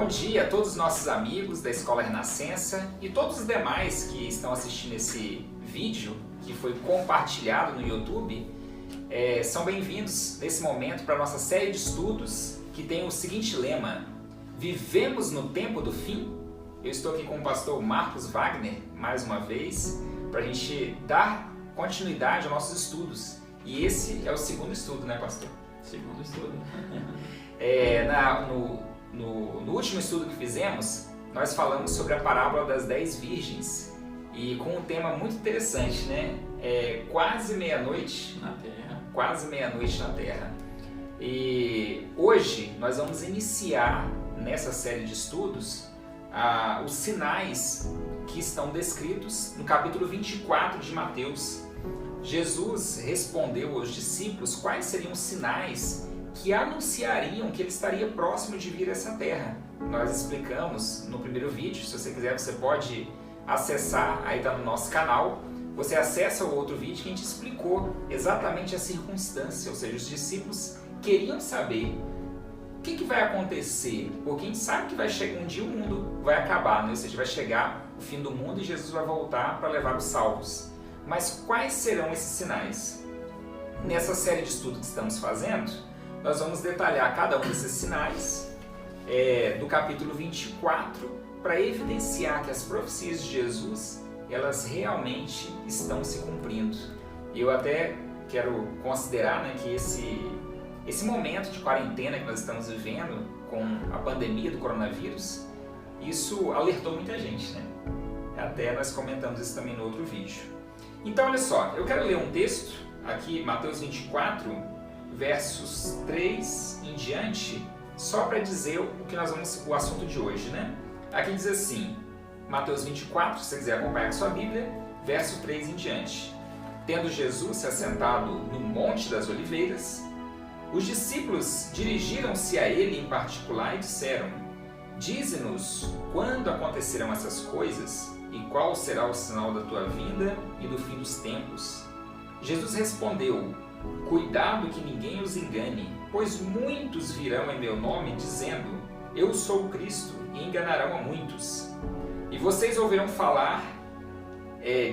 Bom dia a todos os nossos amigos da Escola Renascença e todos os demais que estão assistindo esse vídeo que foi compartilhado no YouTube. São bem-vindos nesse momento para a nossa série de estudos que tem o seguinte lema: Vivemos no tempo do fim? Eu estou aqui com o pastor Marcos Wagner, mais uma vez, para a gente dar continuidade aos nossos estudos. E esse é o segundo estudo, né, pastor? Segundo estudo. No último estudo que fizemos, nós falamos sobre a parábola das 10 virgens e com um tema muito interessante, né? Quase meia-noite na Terra. Quase meia-noite na Terra. E hoje nós vamos iniciar nessa série de estudos os sinais que estão descritos no capítulo 24 de Mateus. Jesus respondeu aos discípulos quais seriam os sinais que anunciariam que ele estaria próximo de vir a essa terra. Nós explicamos no primeiro vídeo. Se você quiser, você pode acessar, aí está no nosso canal. Você acessa o outro vídeo que a gente explicou exatamente a circunstância, ou seja, os discípulos queriam saber o que vai acontecer, porque a gente sabe que vai chegar um dia, o mundo vai acabar, né? Ou seja, vai chegar o fim do mundo e Jesus vai voltar para levar os salvos. Mas quais serão esses sinais? Nessa série de estudos que estamos fazendo, nós vamos detalhar cada um desses sinais do capítulo 24 para evidenciar que as profecias de Jesus, elas realmente estão se cumprindo. Eu até quero considerar, né, que esse momento de quarentena que nós estamos vivendo com a pandemia do coronavírus, isso alertou muita gente, né? Até nós comentamos isso também no outro vídeo. Então, olha só, eu quero ler um texto aqui, Mateus 24, versos 3 em diante, só para dizer o assunto de hoje, né? Aqui diz assim, Mateus 24, se você quiser acompanhar com sua Bíblia, verso 3 em diante. Tendo Jesus se assentado no Monte das Oliveiras, os discípulos dirigiram-se a ele em particular e disseram: Dize-nos quando acontecerão essas coisas e qual será o sinal da tua vinda e do fim dos tempos. Jesus respondeu: Cuidado que ninguém os engane, pois muitos virão em meu nome dizendo: Eu sou o Cristo, e enganarão a muitos. E vocês ouvirão falar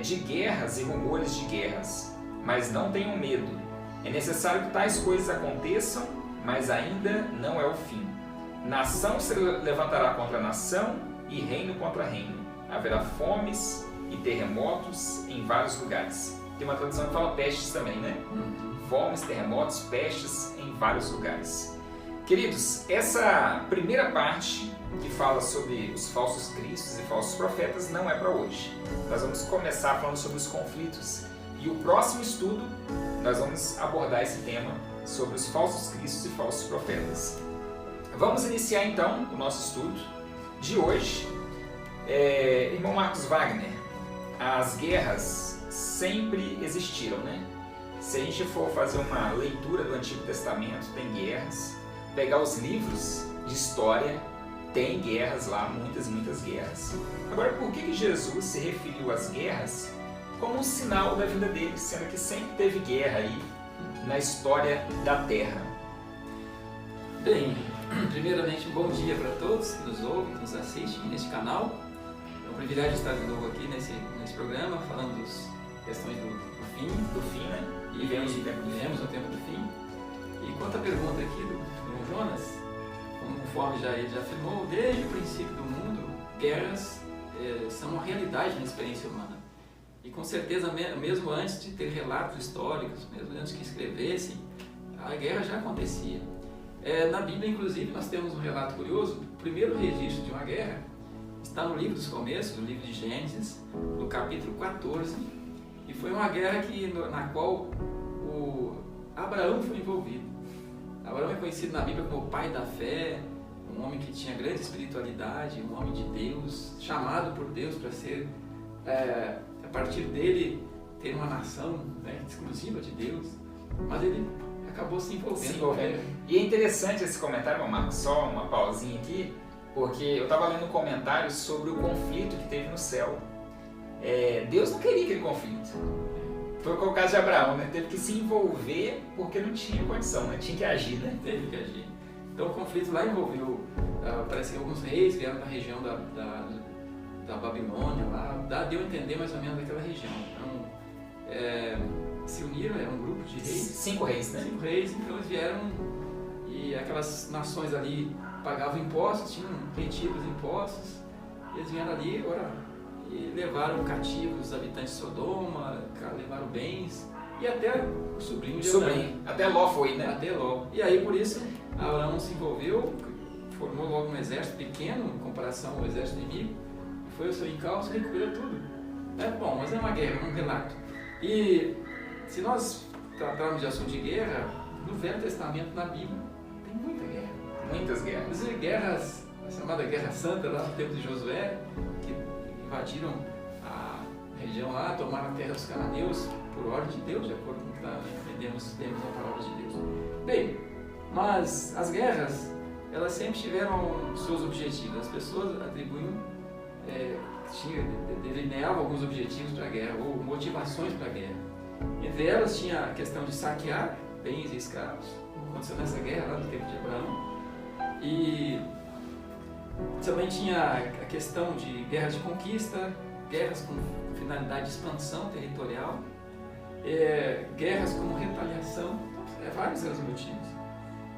de guerras e rumores de guerras, mas não tenham medo. É necessário que tais coisas aconteçam, mas ainda não é o fim. Nação se levantará contra nação e reino contra reino. Haverá fomes e terremotos em vários lugares. Tem uma tradução que fala pestes também, né? Fomes, terremotos, pestes em vários lugares. Queridos, essa primeira parte que fala sobre os falsos cristos e falsos profetas não é para hoje. Nós vamos começar falando sobre os conflitos. E o próximo estudo, nós vamos abordar esse tema sobre os falsos cristos e falsos profetas. Vamos iniciar então o nosso estudo de hoje. Irmão Marcos Wagner, as guerras sempre existiram, né? Se a gente for fazer uma leitura do Antigo Testamento, tem guerras. Pegar os livros de história, tem guerras lá, muitas e muitas guerras. Agora, por que Jesus se referiu às guerras como um sinal da vida dele, sendo que sempre teve guerra aí na história da Terra? Bem, primeiramente, bom dia para todos que nos ouvem, que nos assistem neste canal. É um privilégio estar de novo aqui nesse programa, falando das questões do fim. Do fim, né? E vivemos o tempo do fim. E quanto à pergunta aqui do Jonas, conforme ele já afirmou, desde o princípio do mundo, guerras são uma realidade na experiência humana. E com certeza, mesmo antes de ter relatos históricos, mesmo antes que escrevessem, a guerra já acontecia. Na Bíblia, inclusive, nós temos um relato curioso. O primeiro registro de uma guerra está no livro dos Começos, no livro de Gênesis, no capítulo 14. E foi uma guerra na qual Abraão foi envolvido. Abraão é conhecido na Bíblia como o pai da fé, um homem que tinha grande espiritualidade, um homem de Deus, chamado por Deus para ser, a partir dele, ter uma nação, né, exclusiva de Deus. Mas ele acabou se envolvendo. E é interessante esse comentário, meu Marcos, só uma pausinha aqui, porque eu estava lendo comentários sobre o conflito que teve no céu. Deus não queria aquele conflito. Foi o caso de Abraão, né? Teve que se envolver porque não tinha condição, né? Tinha que agir, né? Teve que agir. Então o conflito lá envolveu parece que alguns reis vieram da região da Babilônia, lá, deu a entender mais ou menos daquela região. Então, se uniram, era um grupo de reis. 5 reis, né? 5 reis, então eles vieram e aquelas nações ali pagavam impostos, tinham retido os impostos, eles vieram ali agora e levaram cativos os habitantes de Sodoma, levaram bens e até o sobrinho de Abraão. Até Ló foi, né? Até Ló. E aí por isso Abraão se envolveu, formou logo um exército pequeno em comparação ao exército inimigo, foi ao seu encalço e recolheu tudo. É bom, mas é uma guerra, um relato. E se nós tratarmos de assunto de guerra, no Velho Testamento, na Bíblia, tem muita guerra. Muitas guerras. Inclusive guerras, a chamada Guerra Santa lá no tempo de Josué, que invadiram a região lá, tomaram a terra dos cananeus por ordem de Deus, de acordo com o que entendemos a palavra de Deus. Bem, mas as guerras, elas sempre tiveram seus objetivos. As pessoas atribuíam, delineavam alguns objetivos para a guerra, ou motivações para a guerra. Entre elas tinha a questão de saquear bens e escravos, como aconteceu nessa guerra lá no tempo de Abraão. E também tinha a questão de guerras de conquista, guerras com finalidade de expansão territorial, guerras como retaliação, vários eram os motivos.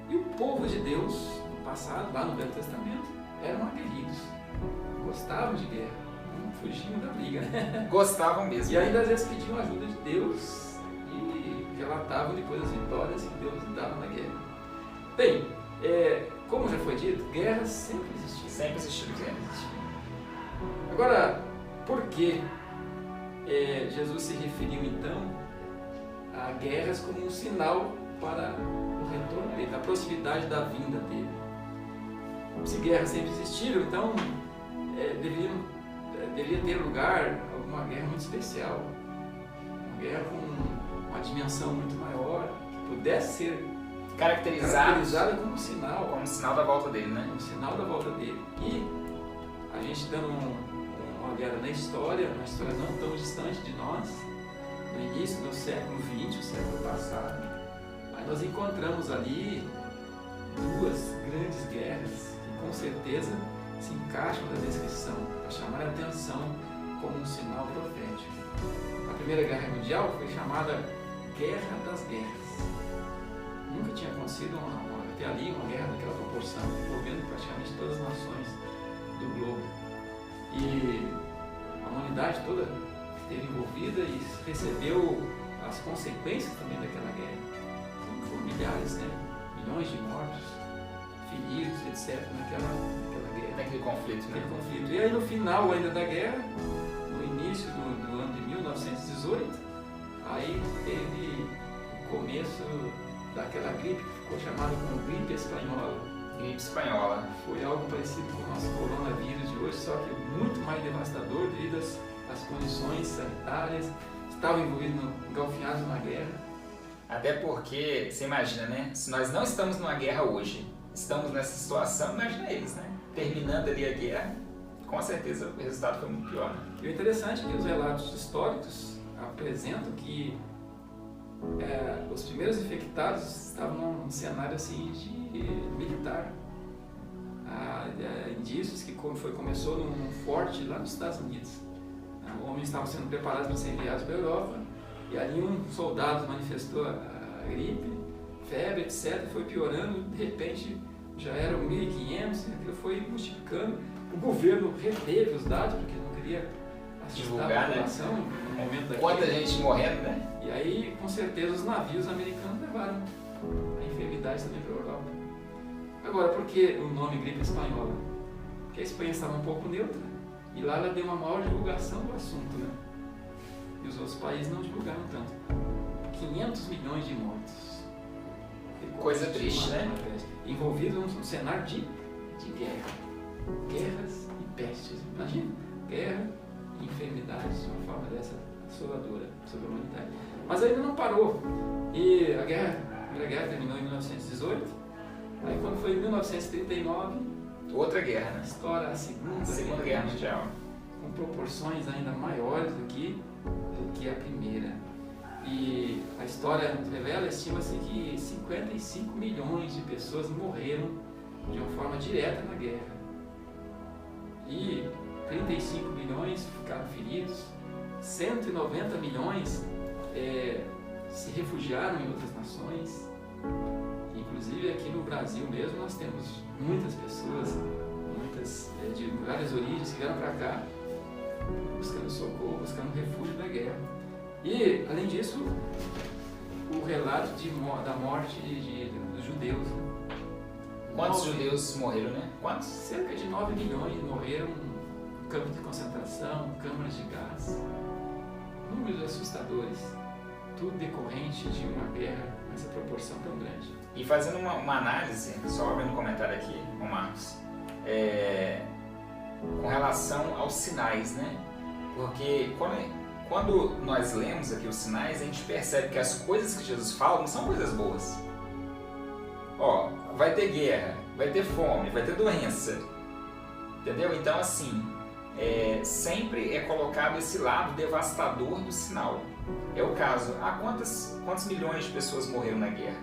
E o povo de Deus, no passado, lá no Velho Testamento, eram aguerridos, gostavam de guerra, não fugiam da briga, né? Gostavam mesmo. E ainda às vezes pediam ajuda de Deus e relatavam depois as vitórias que Deus dava na guerra. Bem, como já foi dito, guerras sempre existiram. Sempre existiram guerras. Agora, por que Jesus se referiu então a guerras como um sinal para o retorno dele, a proximidade da vinda dele? Se guerras sempre existiram, então deveria ter lugar alguma guerra muito especial, uma guerra com uma dimensão muito maior, que pudesse ser caracterizada como um sinal. Como um sinal da volta dele, né? Um sinal da volta dele. E a gente dando uma olhada na história, uma história não tão distante de nós, no início do século XX, o século passado, aí nós encontramos ali 2 grandes guerras que com certeza se encaixam na descrição, para chamar a atenção como um sinal profético. A Primeira Guerra Mundial foi chamada Guerra das Guerras. Nunca tinha acontecido até ali uma guerra daquela proporção, envolvendo praticamente todas as nações do globo. E a humanidade toda esteve envolvida e recebeu as consequências também daquela guerra. Então, foram milhares, né? Milhões de mortos, feridos, etc. naquela guerra. Naquele conflito, né? Naquele conflito. E aí no final ainda da guerra, no início do ano de 1918, aí teve o começo daquela gripe que ficou chamada como gripe espanhola. Gripe espanhola. Foi algo parecido com o nosso coronavírus de hoje, só que muito mais devastador devido às condições sanitárias, estavam engalfinhados numa guerra. Até porque, você imagina, né? Se nós não estamos numa guerra hoje, estamos nessa situação, imagina eles, né? Terminando ali a guerra, com certeza o resultado foi muito pior. Né? E o interessante é que os relatos históricos apresentam que os primeiros infectados estavam num cenário assim de militar. Há indícios que começou num forte lá nos Estados Unidos. Homens estavam sendo preparados para ser enviados para a Europa e ali um soldado manifestou a gripe, febre, etc. Foi piorando, de repente já eram 1.500, aquilo foi multiplicando. O governo reteve os dados porque não queria assustar a população, né? No momento da Quanta crise. gente morrendo, né? E aí, com certeza, os navios americanos levaram a enfermidade também para a Europa. Agora, por que o nome gripe espanhola? Porque a Espanha estava um pouco neutra e lá ela deu uma maior divulgação do assunto, né? E os outros países não divulgaram tanto. 500 milhões de mortos. Coisa triste, né? Envolvidos num cenário de guerra. Guerras e pestes. Imagina, guerra e enfermidades de uma forma dessa assoladora sobre a humanidade. Mas ainda não parou. E a Primeira Guerra terminou em 1918. Aí quando foi em 1939, outra guerra, né? Estoura a Segunda Guerra Mundial. Com proporções ainda maiores do que a primeira. E a história nos revela, estima-se que 55 milhões de pessoas morreram de uma forma direta na guerra. E 35 milhões ficaram feridos, 190 milhões se refugiaram em outras nações. Inclusive aqui no Brasil mesmo nós temos muitas pessoas, de várias origens que vieram para cá buscando socorro, buscando refúgio da guerra. E além disso, o relato da morte dos judeus. Quantos judeus morreram, né? Quantos? Cerca de 9 milhões morreram em campos de concentração, câmaras de gás. Números assustadores. Tudo decorrente de uma guerra com essa proporção tão grande. E fazendo uma análise, só abrindo um comentário aqui, Marcos, com relação aos sinais, né? Porque quando nós lemos aqui os sinais, a gente percebe que as coisas que Jesus fala não são coisas boas. Ó, vai ter guerra, vai ter fome, vai ter doença, entendeu? Então, assim, sempre é colocado esse lado devastador do sinal. É o caso, quantos milhões de pessoas morreram na guerra?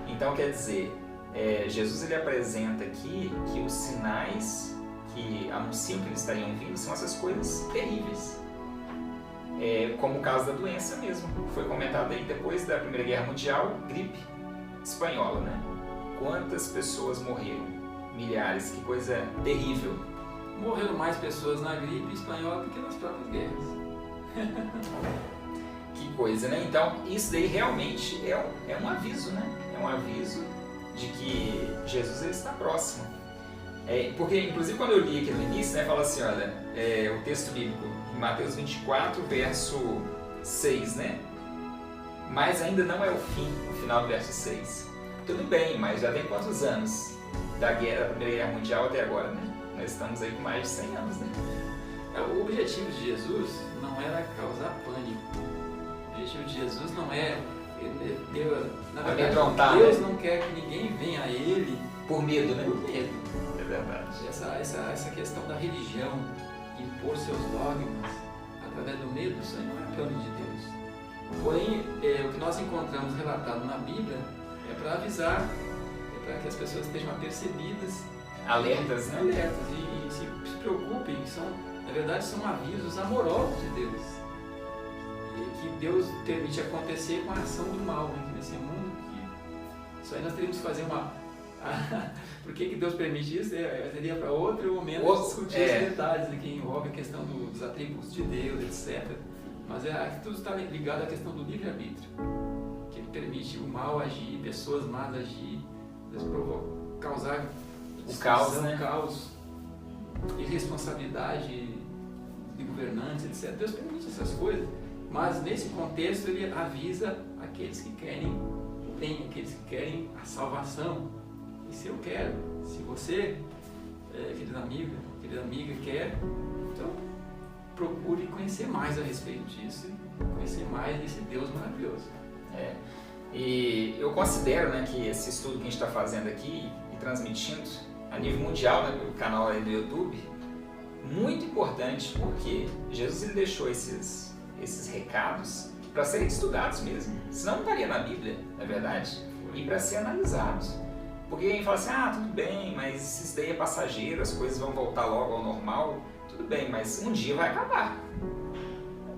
Então, quer dizer, Jesus ele apresenta aqui que os sinais que anunciam que eles estariam vindo são essas coisas terríveis. Como o caso da doença mesmo, foi comentado aí depois da Primeira Guerra Mundial, gripe espanhola, né? Quantas pessoas morreram? Milhares, que coisa terrível. Morreram mais pessoas na gripe espanhola do que nas próprias guerras. Que coisa, né? Então, isso daí realmente é um aviso, né? É um aviso de que Jesus ele está próximo. Porque, inclusive, quando eu li aqui no início, né, fala assim, olha, o texto bíblico, em Mateus 24, verso 6, né? Mas ainda não é o fim, o final do verso 6. Tudo bem, mas já tem quantos anos da Primeira Guerra Mundial até agora, né? Nós estamos aí com mais de 100 anos, né? O objetivo de Jesus não era causar pânico. O objetivo de Jesus não é... Na verdade, Deus não quer que ninguém venha a Ele por medo, né? Por medo. É verdade. Essa questão da religião, impor seus dogmas através do medo, isso aí não é plano de Deus. Porém, o que nós encontramos relatado na Bíblia é para avisar, para que as pessoas estejam apercebidas, alertas, né? Alertas e se preocupem, na verdade são avisos amorosos de Deus. E que Deus permite acontecer com a ação do mal nesse mundo. Isso aí nós teríamos que fazer por que Deus permite isso? Seria para outro momento discutir os detalhes que envolve a questão dos atributos de Deus, etc. Mas tudo está ligado à questão do livre-arbítrio, que ele permite o mal agir, pessoas más agir, causar o caos, né? Caos, irresponsabilidade de governantes, etc. Deus permite essas coisas, mas nesse contexto ele avisa aqueles que querem o bem, aqueles que querem a salvação. E se eu quero, se você, querida amiga, quer, então procure conhecer mais a respeito disso, conhecer mais desse Deus maravilhoso. E eu considero, né, que esse estudo que a gente está fazendo aqui e transmitindo a nível mundial, né, pelo canal aí do YouTube, muito importante, porque Jesus ele deixou esses recados para serem estudados mesmo, senão não estaria na Bíblia, não é verdade? E para ser analisados. Porque alguém fala assim, tudo bem, mas isso daí é passageiro, as coisas vão voltar logo ao normal. Tudo bem, mas um dia vai acabar.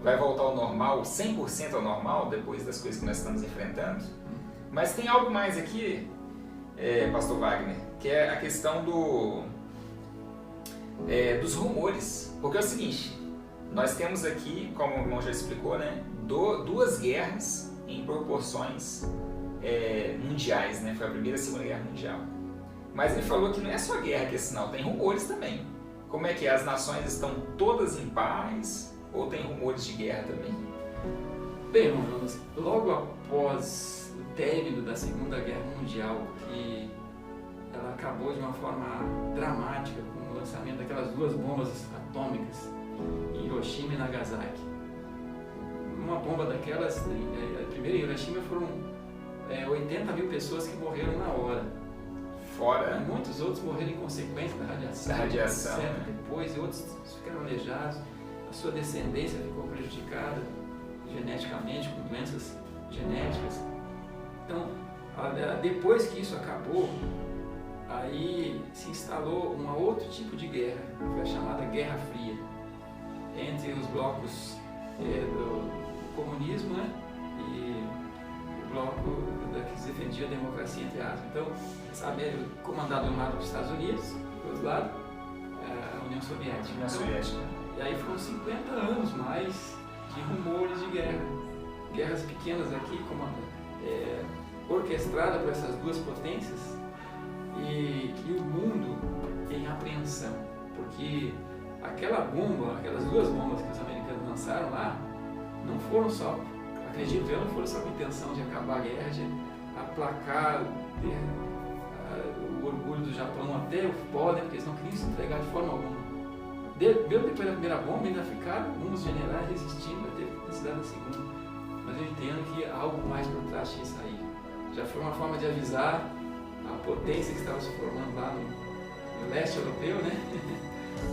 Vai voltar ao normal, 100% ao normal, depois das coisas que nós estamos enfrentando. Mas tem algo mais aqui, Pastor Wagner, que é a questão dos rumores. Porque é o seguinte, nós temos aqui, como o irmão já explicou, né, duas guerras em proporções mundiais, né? Foi a Primeira e a Segunda Guerra Mundial. Mas ele falou que não é só guerra que é sinal, tem rumores também. Como é que as nações estão todas em paz ou tem rumores de guerra também? Bem, irmãos, logo após o término da Segunda Guerra Mundial, que ela acabou de uma forma dramática com o lançamento daquelas duas bombas atômicas em Hiroshima e Nagasaki. Uma bomba daquelas, primeiro em Hiroshima foram 80 mil pessoas que morreram na hora. Fora. Muitos outros morreram em consequência da radiação, etc. Depois, e outros ficaram aleijados. A sua descendência ficou prejudicada geneticamente, com doenças genéticas. Então, depois que isso acabou, aí se instalou um outro tipo de guerra, que foi a chamada Guerra Fria, entre os blocos do comunismo, né, e o bloco que se defendia a democracia, entre aspas. Então, essa América comandada de um lado pelos Estados Unidos, do outro lado a União Soviética. E aí foram 50 anos mais de rumores de guerra. Guerras pequenas aqui, orquestrada por essas duas potências, e o mundo em apreensão, porque aquelas duas bombas que os americanos lançaram lá, não foram só, acredito eu, não foram só com a intenção de acabar a guerra, de aplacar o orgulho do Japão até o pó, né, porque eles não queriam se entregar de forma alguma. Mesmo depois da primeira bomba, ainda ficaram alguns generais resistindo a ter necessidade da segunda. Mas eu entendo que há algo mais por trás disso aí. Já foi uma forma de avisar a potência que estava se formando lá no leste europeu, né?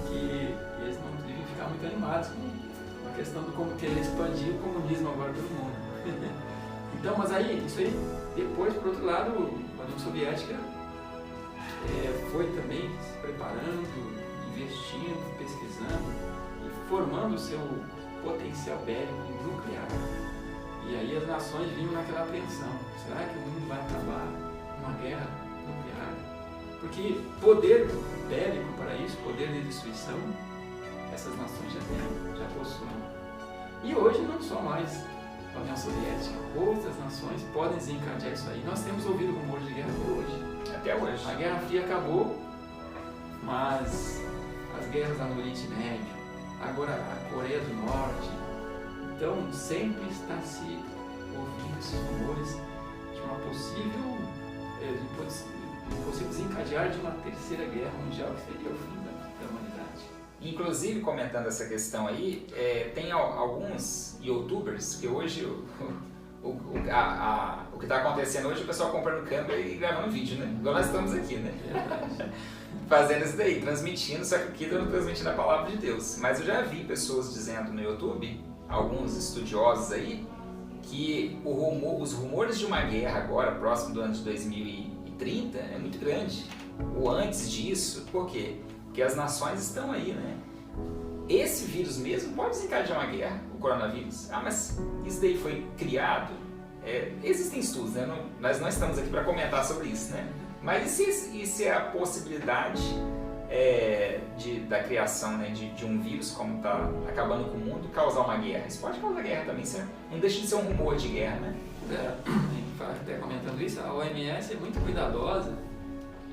que eles não deviam ficar muito animados com a questão do como querer expandir o comunismo agora pelo mundo. Então, mas aí, isso aí, depois, por outro lado, a União Soviética foi também se preparando, investindo, pesquisando e formando o seu potencial bélico nuclear. E aí as nações vinham naquela apreensão. Será que o mundo vai acabar numa guerra nuclear? Porque poder bélico para isso, poder de destruição, essas nações já possuem. E hoje não só mais a União Soviética, outras nações podem desencadear isso aí. Nós temos ouvido rumores de guerra por hoje. Até hoje. A Guerra Fria acabou, mas as guerras lá no Oriente Médio, agora a Coreia do Norte, então sempre está se ouvindo esses rumores de uma possível desencadear de uma terceira guerra mundial, que seria o fim da humanidade. Inclusive, comentando essa questão aí, tem alguns youtubers que hoje o que está acontecendo hoje é o pessoal comprando câmera e gravando vídeo, né? Igual nós estamos aqui, né? Fazendo isso daí, transmitindo, só que aqui eu não transmitindo a palavra de Deus. Mas eu já vi pessoas dizendo no YouTube, alguns estudiosos aí, que os rumores de uma guerra agora, próximo do ano de 2030, é muito grande. Ou antes disso, por quê? Porque as nações estão aí, né? Esse vírus mesmo pode desencadear uma guerra, o coronavírus. Ah, mas isso daí foi criado? Existem estudos, né? Nós não estamos aqui para comentar sobre isso, né? Mas e se a possibilidade da criação, né, de um vírus, como está acabando com o mundo, causar uma guerra? Isso pode causar guerra também, não deixa de ser um rumor de guerra, né? Até comentando isso, a OMS é muito cuidadosa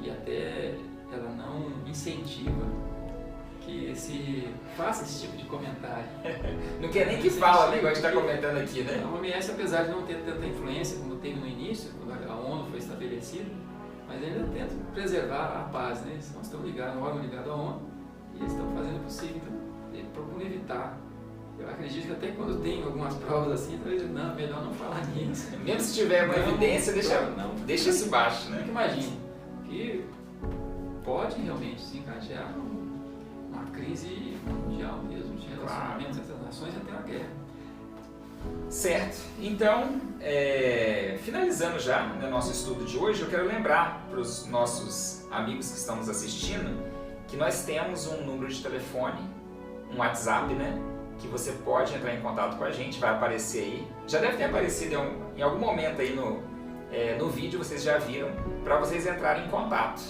e até ela não incentiva que se faça esse tipo de comentário. Não quer nem que fala, né, igual a gente está comentando aqui, né? A OMS, apesar de não ter tanta influência como teve no início, quando a ONU foi estabelecida, mas ainda tenta preservar a paz, né? Eles não estão ligados, um órgão ligado à ONU, e eles estão fazendo o possível, então eles procuram evitar. Eu acredito que até quando tem algumas provas assim, não, melhor não falar nisso. Mesmo se tiver uma evidência, deixa isso baixo, né? Imagine que pode realmente desencadear uma crise mundial mesmo, de relacionamentos entre as nações até uma guerra. Certo. Então, finalizando já no nosso estudo de hoje, eu quero lembrar para os nossos amigos que estão nos assistindo que nós temos um número de telefone, um WhatsApp, né? Que você pode entrar em contato com a gente, vai aparecer aí. Já deve ter aparecido em algum momento aí no vídeo, vocês já viram, para vocês entrarem em contato.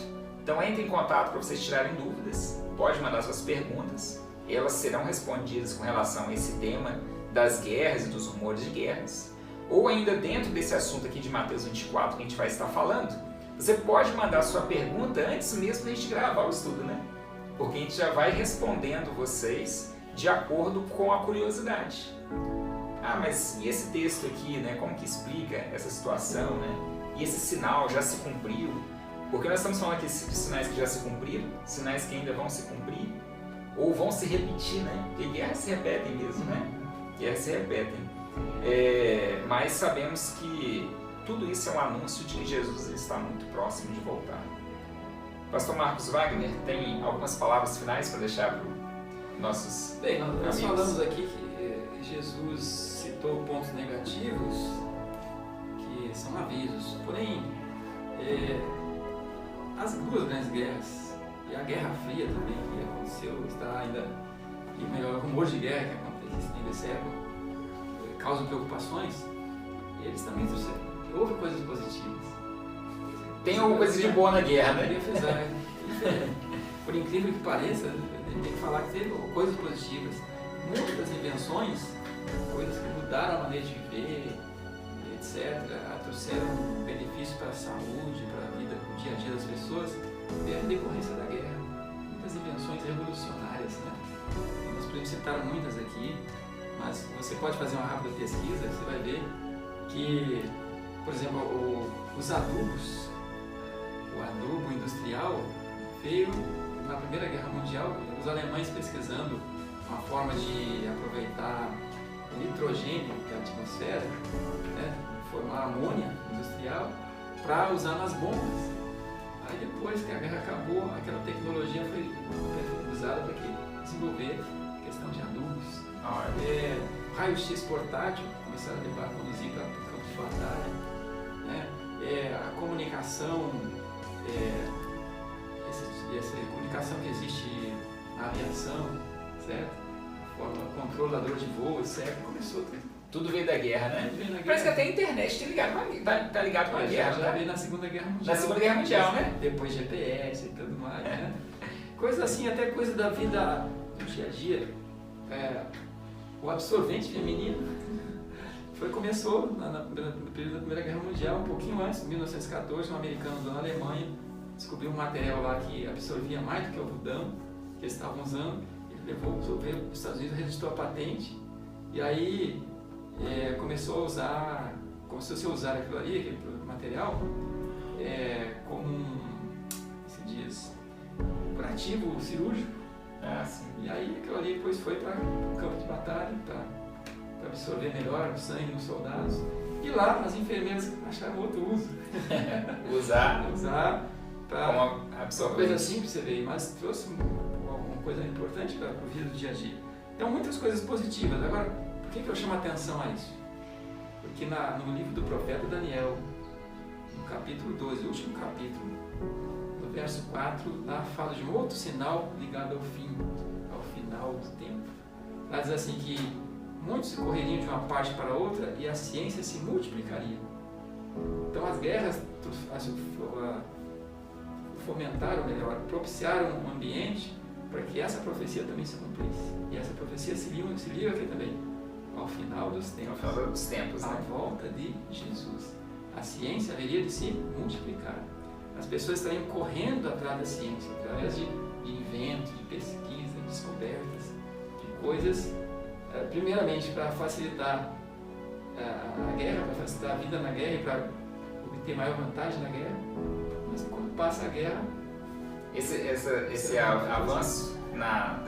Então entre em contato para vocês tirarem dúvidas, pode mandar suas perguntas, elas serão respondidas com relação a esse tema das guerras e dos rumores de guerras. Ou ainda dentro desse assunto aqui de Mateus 24 que a gente vai estar falando, você pode mandar sua pergunta antes mesmo da gente gravar o estudo, né? Porque a gente já vai respondendo vocês de acordo com a curiosidade. Ah, mas e esse texto aqui, né? Como que explica essa situação, né? E esse sinal já se cumpriu? Porque nós estamos falando aqui de sinais que já se cumpriram, sinais que ainda vão se cumprir, ou vão se repetir, né? Porque guerras se repetem mesmo, né? Guerras se repetem. Mas sabemos que tudo isso é um anúncio de que Jesus está muito próximo de voltar. Pastor Marcos Wagner, tem algumas palavras finais para deixar para os nossos Bem, nós amigos? falamos aqui que Jesus citou pontos negativos que são avisos, porém as duas grandes guerras, e a Guerra Fria também, que aconteceu, está ainda, e melhor, rumores de guerra que acontecem ainda esse século, causam preocupações, eles também houve coisas positivas. Tem alguma coisa de boa na guerra, né? Por incrível que pareça, a gente tem que falar que teve coisas positivas. Muitas invenções, coisas que mudaram a maneira de viver, etc., trouxeram benefício para a saúde, para a vida, o dia a dia das pessoas, vieram em decorrência da guerra. Muitas invenções revolucionárias, né? Nós podemos citar muitas aqui, mas você pode fazer uma rápida pesquisa, você vai ver que, por exemplo, os adubos, o adubo industrial veio na Primeira Guerra Mundial, os alemães pesquisando uma forma de aproveitar o nitrogênio da atmosfera, né, formar amônia industrial para usar nas bombas. Aí depois que a guerra acabou, aquela tecnologia foi usada para desenvolver a questão de adubos. Raio-x portátil começaram a conduzir para o campo de batalha, né? A comunicação, essa comunicação que existe na aviação, certo? O controlador de voo, etc. Começou tudo veio da guerra, né? Veio da Parece guerra. que até a internet tá ligado com a guerra. Já veio na Segunda Guerra Mundial. Na Segunda Guerra Mundial, né? Depois GPS e tudo mais, né? Coisa assim, até coisa da vida do dia a dia. O absorvente feminino começou no período da Primeira Guerra Mundial, um pouquinho antes, em 1914, um americano da Alemanha descobriu um material lá que absorvia mais do que o algodão que eles estavam usando. Ele levou para os Estados Unidos, registrou a patente e aí começou a se usar aquilo ali, aquele material, como um curativo cirúrgico. E aí aquilo ali depois foi para o campo de batalha, para absorver melhor o sangue dos soldados. E lá as enfermeiras acharam outro uso. Usar para como absorver. Uma coisa simples você vê, mas trouxe uma coisa importante para o vida do dia a dia. Então muitas coisas positivas. Agora, por que eu chamo a atenção a isso? Porque no livro do profeta Daniel, no capítulo 12, o último capítulo, no verso 4, lá fala de um outro sinal ligado ao final do tempo. Lá diz assim que muitos correriam de uma parte para outra e a ciência se multiplicaria. Então as guerras fomentaram, melhor, propiciaram um ambiente para que essa profecia também se cumprisse. E essa profecia se liga aqui também, ao final dos tempos. Ao final dos tempos, à né? volta de Jesus. A ciência haveria de se multiplicar. As pessoas estariam correndo atrás da ciência, através de inventos, de pesquisa, de descobertas, de coisas, primeiramente para facilitar a guerra, para facilitar a vida na guerra e para obter maior vantagem na guerra. Mas quando passa a guerra... Esse avanço na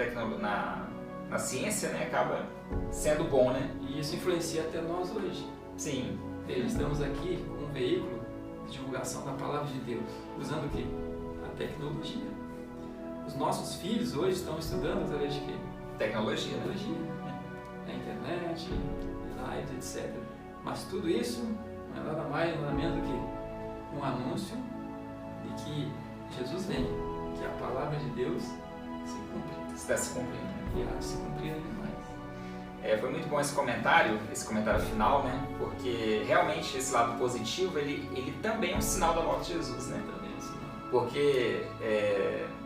ciência, né, acaba sendo bom, né? E isso influencia até nós hoje. Sim. Estamos aqui com um veículo de divulgação da Palavra de Deus, usando o quê? A tecnologia. Os nossos filhos hoje estão estudando através de quê? Tecnologia. Na internet, lives, etc. Mas tudo isso não é nada mais, nada menos do que um anúncio de que Jesus vem, que a Palavra de Deus se cumpre. Está se cumprindo. E há de se cumprir ainda mais. Foi muito bom esse comentário final, né? Porque realmente esse lado positivo, ele também é um sinal da morte de Jesus, né? Também é um sinal. Porque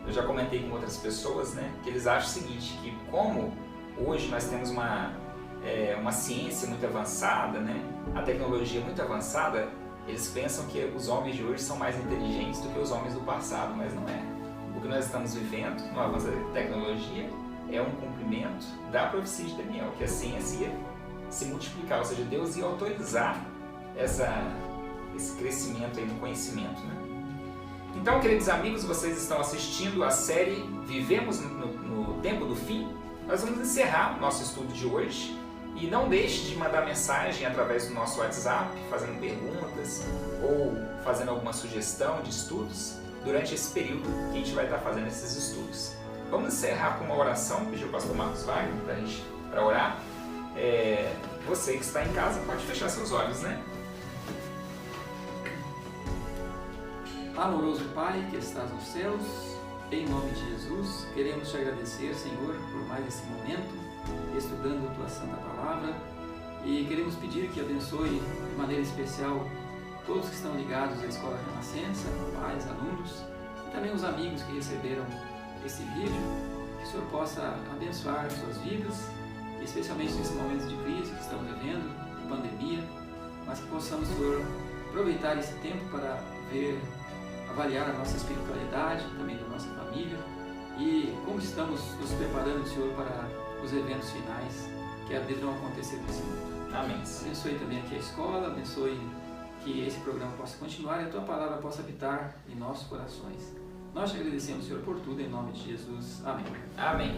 eu já comentei com outras pessoas, né? Que eles acham o seguinte, que como hoje nós temos uma ciência muito avançada, né? A tecnologia muito avançada, eles pensam que os homens de hoje são mais inteligentes do que os homens do passado, mas não é. O que nós estamos vivendo no avanço da tecnologia é um cumprimento da profecia de Daniel, que a ciência ia se multiplicar, ou seja, Deus ia autorizar esse crescimento aí no conhecimento, né? Então, queridos amigos, vocês estão assistindo a série Vivemos no Tempo do Fim. Nós vamos encerrar o nosso estudo de hoje e não deixe de mandar mensagem através do nosso WhatsApp, fazendo perguntas ou fazendo alguma sugestão de estudos durante esse período que a gente vai estar fazendo esses estudos. Vamos encerrar com uma oração, pedir o pastor Marcos Wagner para orar. Você que está em casa pode fechar seus olhos, né? Amoroso Pai que estás nos céus, em nome de Jesus, queremos te agradecer, Senhor, por mais esse momento, estudando a Tua Santa Palavra, e queremos pedir que abençoe de maneira especial todos que estão ligados à Escola Renascença, pais, alunos, e também os amigos que receberam esse vídeo, que o Senhor possa abençoar suas vidas, especialmente nesse momento de crise que estamos vivendo, de pandemia, mas que possamos, Senhor, aproveitar esse tempo para avaliar a nossa espiritualidade, também da nossa família, e como estamos nos preparando, Senhor, para os eventos finais que deverão acontecer nesse mundo. Amém. Abençoe também aqui a escola, abençoe que esse programa possa continuar e a Tua Palavra possa habitar em nossos corações. Nós te agradecemos, Senhor, por tudo, em nome de Jesus. Amém. Amém.